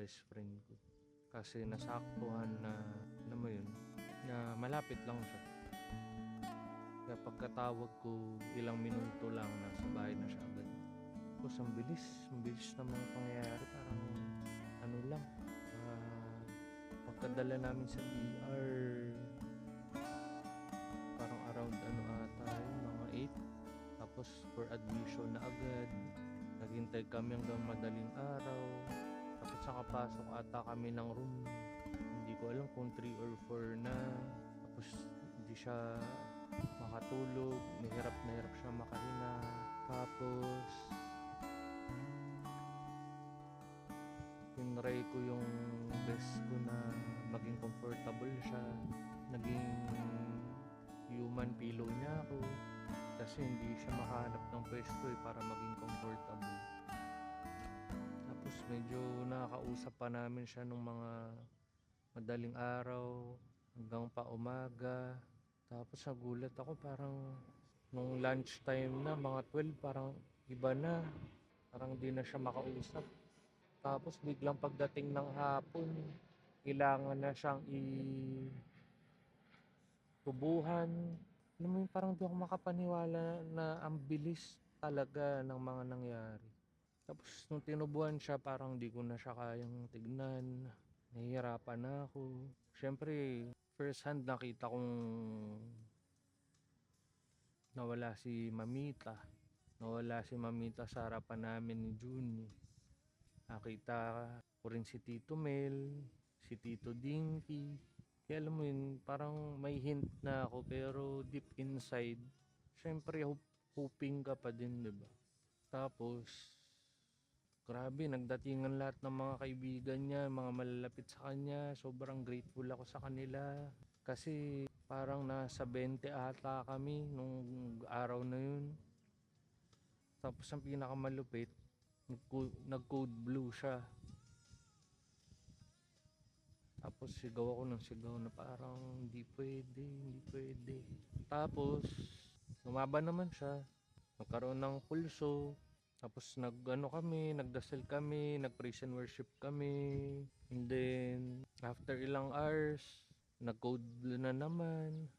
best friend ko. Kasi nasaktuhan na, alam mo yun, na malapit lang siya. Kaya pagkatawag ko, ilang minuto lang, nasa bahay na siya agad. Tapos ang bilis na mga pangyayari, parang ano lang, pagkadala namin sa ER, parang around ano ata yun, mga 8. Tapos for admission na agad, naghintay kami hanggang madaling araw. Tapos nakapasok ata kami ng room, hindi ko alam kung 3 or 4 na. Tapos hindi siya makatulog, nahirap siya makahinga. Tapos tinry ko yung best ko na maging comfortable siya. Naging human pillow niya ako kasi hindi siya makahanap ng pwesto para maging comfortable. Tapos medyo nakakausap pa namin siya nung mga madaling araw hanggang pa umaga. Tapos nagulat ako, parang nung lunch time na mga 12, parang iba na, parang di na siya makausap. Tapos biglang pagdating ng hapon, kailangan na siyang tubuhan. Alam mo yun, parang di ako makapaniwala na ang bilis talaga ng mga nangyari. Tapos nung tinubuhan siya, parang di ko na siya kayang tignan. Nahihirapan na ako. Siyempre, first hand nakita kong nawala si Mamita. Nawala si Mamita sa harapan namin ni June. Nakita ko rin si Tito Mel, si Tito Dinky. Kaya alam mo yun, parang may hint na ako, pero deep inside, syempre hoping ka pa din, diba? Tapos, grabe, nagdatingan lahat ng mga kaibigan niya, mga malalapit sa kanya. Sobrang grateful ako sa kanila. Kasi parang nasa 20 ata kami nung araw na yun. Tapos ang pinakamalupit, nag-code blue siya. Tapos sigaw ako ng sigaw na parang hindi pwede. Tapos lumaban naman siya. Nagkaroon ng pulso. Tapos nagdasal kami, nag-praise and worship kami. And then after ilang hours, nag-code blue na naman.